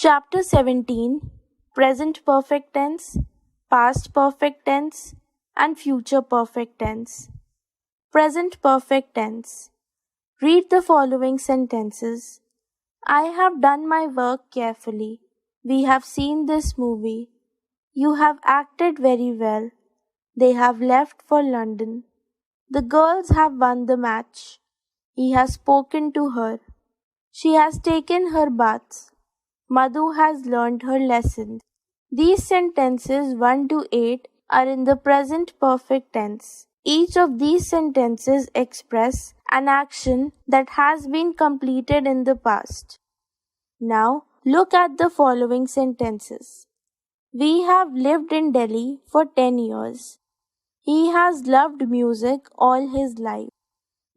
Chapter 17 Present Perfect Tense, Past Perfect Tense, and Future Perfect Tense. Present Perfect Tense. Read the following sentences. I have done my work carefully. We have seen this movie. You have acted very well. They have left for London. The girls have won the match. He has spoken to her. She has taken her baths. Madhu has learned her lessons. These sentences 1 to 8 are in the present perfect tense. Each of these sentences express an action that has been completed in the past. Now, look at the following sentences. We have lived in Delhi for 10 years. He has loved music all his life.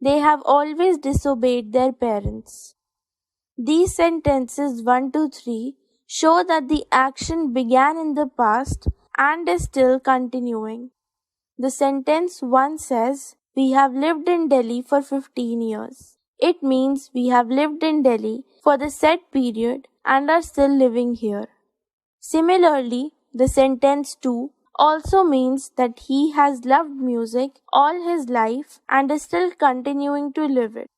They have always disobeyed their parents. These sentences 1 to 3 show that the action began in the past and is still continuing. The sentence 1 says, we have lived in Delhi for 15 years. It means we have lived in Delhi for the set period and are still living here. Similarly, the sentence 2 also means that he has loved music all his life and is still continuing to live it.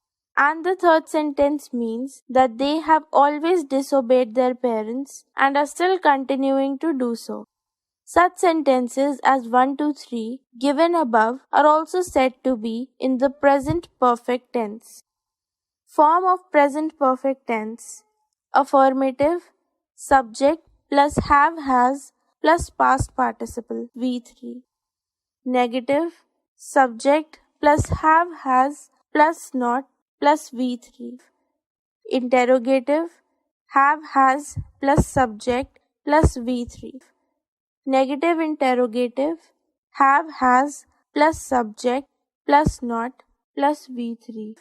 And the third sentence means that they have always disobeyed their parents and are still continuing to do so. Such sentences as 1 to 3 given above are also said to be in the present perfect tense. Form of present perfect tense: affirmative, subject plus have has plus past participle V3. Negative, subject plus have has plus not plus V3. Interrogative, have has plus subject plus V3. Negative interrogative, have has plus subject plus not plus V3.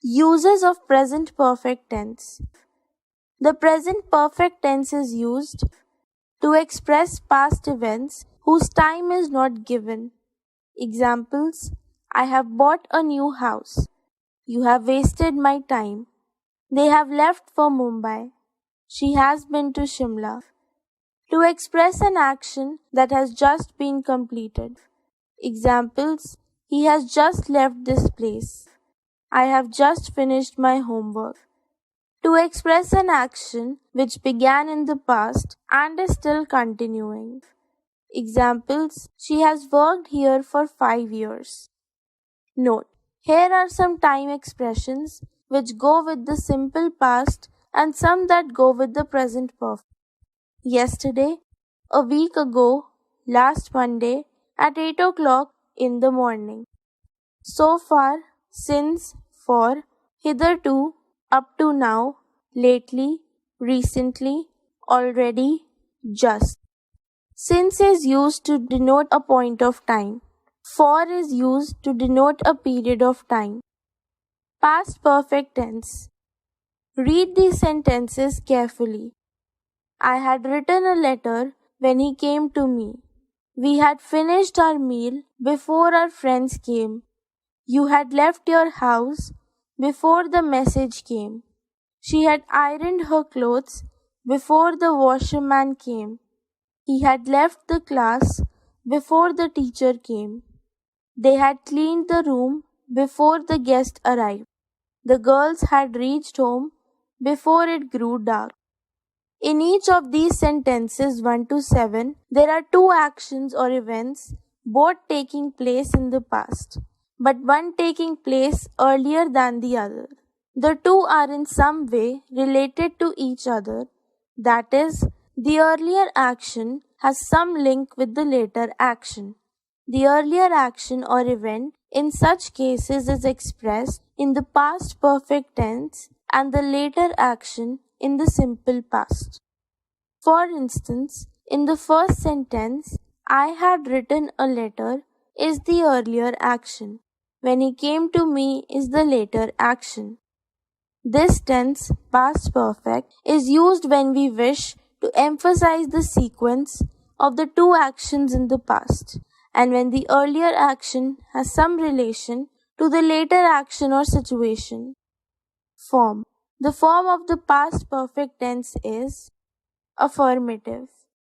Uses of present perfect tense. The present perfect tense is used to express past events whose time is not given. Examples: I have bought a new house. You have wasted my time. They have left for Mumbai. She has been to Shimla. To express an action that has just been completed. Examples: he has just left this place. I have just finished my homework. To express an action which began in the past and is still continuing. Examples: she has worked here for 5 years. Note: here are some time expressions which go with the simple past and some that go with the present perfect. Yesterday, a week ago, last Monday, at 8 o'clock in the morning. So far, since, for, hitherto, up to now, lately, recently, already, just. Since is used to denote a point of time. For is used to denote a period of time. Past perfect tense. Read these sentences carefully. I had written a letter when he came to me. We had finished our meal before our friends came. You had left your house before the message came. She had ironed her clothes before the washerman came. He had left the class before the teacher came. They had cleaned the room before the guest arrived. The girls had reached home before it grew dark. In each of these sentences 1 to 7, there are two actions or events, both taking place in the past, but one taking place earlier than the other. The two are in some way related to each other, that is, the earlier action has some link with the later action. The earlier action or event in such cases is expressed in the past perfect tense and the later action in the simple past. For instance, in the first sentence, I had written a letter is the earlier action. When he came to me is the later action. This tense, past perfect, is used when we wish to emphasize the sequence of the two actions in the past, and when the earlier action has some relation to the later action or situation. Form. The form of the past perfect tense is Affirmative.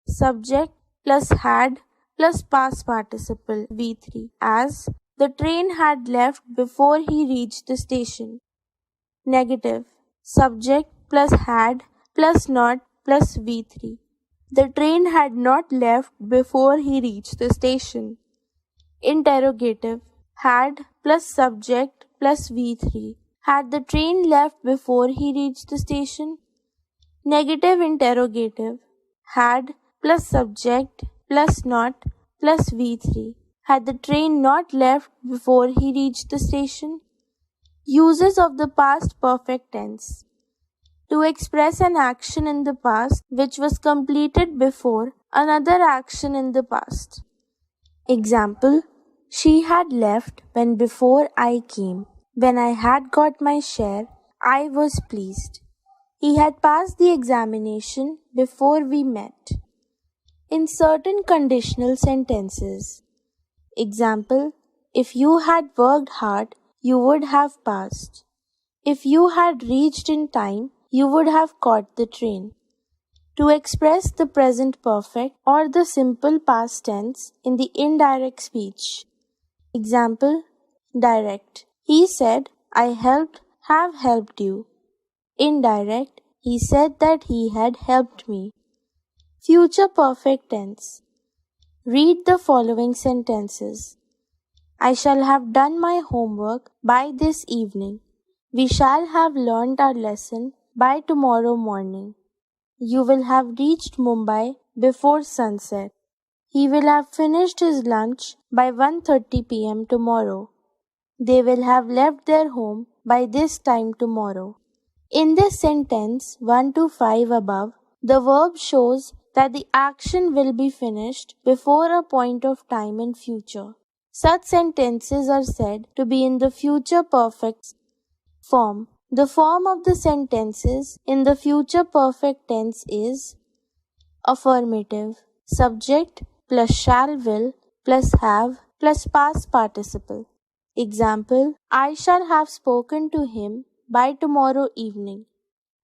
Subject plus had plus past participle V3 as the train had left before he reached the station. Negative. Subject plus had plus not plus V3. The train had not left before he reached the station. Interrogative. Had plus subject plus V3. Had the train left before he reached the station? Negative interrogative. Had plus subject plus not plus V3. Had the train not left before he reached the station? Uses of the past perfect tense. To express an action in the past which was completed before another action in the past. Example, she had left when before I came. When I had got my share, I was pleased. He had passed the examination before we met. In certain conditional sentences. Example, if you had worked hard, you would have passed. If you had reached in time, you would have caught the train. To express the present perfect or the simple past tense in the indirect speech. Example, direct. He said, I have helped you. Indirect, he said that he had helped me. Future perfect tense. Read the following sentences. I shall have done my homework by this evening. We shall have learned our lesson by tomorrow morning. You will have reached Mumbai before sunset. He will have finished his lunch by 1:30 p.m. tomorrow. They will have left their home by this time tomorrow. In this sentence 1 to 5 above, the verb shows that the action will be finished before a point of time in future. Such sentences are said to be in the future perfect form. The form of the sentences in the future perfect tense is affirmative. Subject plus shall will plus have plus past participle. Example, I shall have spoken to him by tomorrow evening.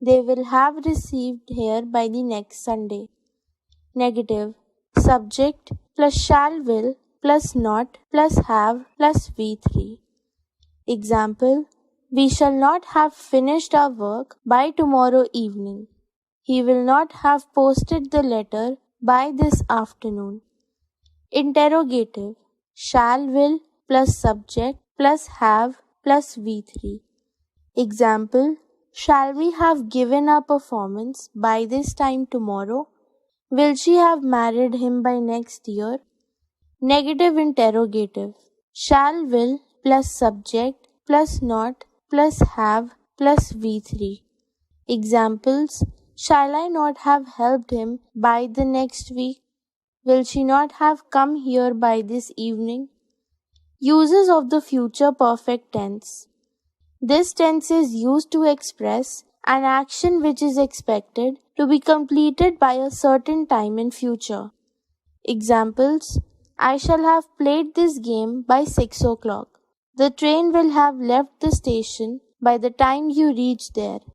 They will have received here by the next Sunday. Negative. Subject plus shall will plus not plus have plus V3. Example, we shall not have finished our work by tomorrow evening. He will not have posted the letter by this afternoon. Interrogative. Shall will plus subject plus have plus V3. Example, shall we have given our performance by this time tomorrow? Will she have married him by next year? Negative interrogative. Shall will plus subject plus not plus have plus V3. Examples, shall I not have helped him by the next week? Will she not have come here by this evening? Uses of the future perfect tense. This tense is used to express an action which is expected to be completed by a certain time in future. Examples, I shall have played this game by 6 o'clock. The train will have left the station by the time you reach there.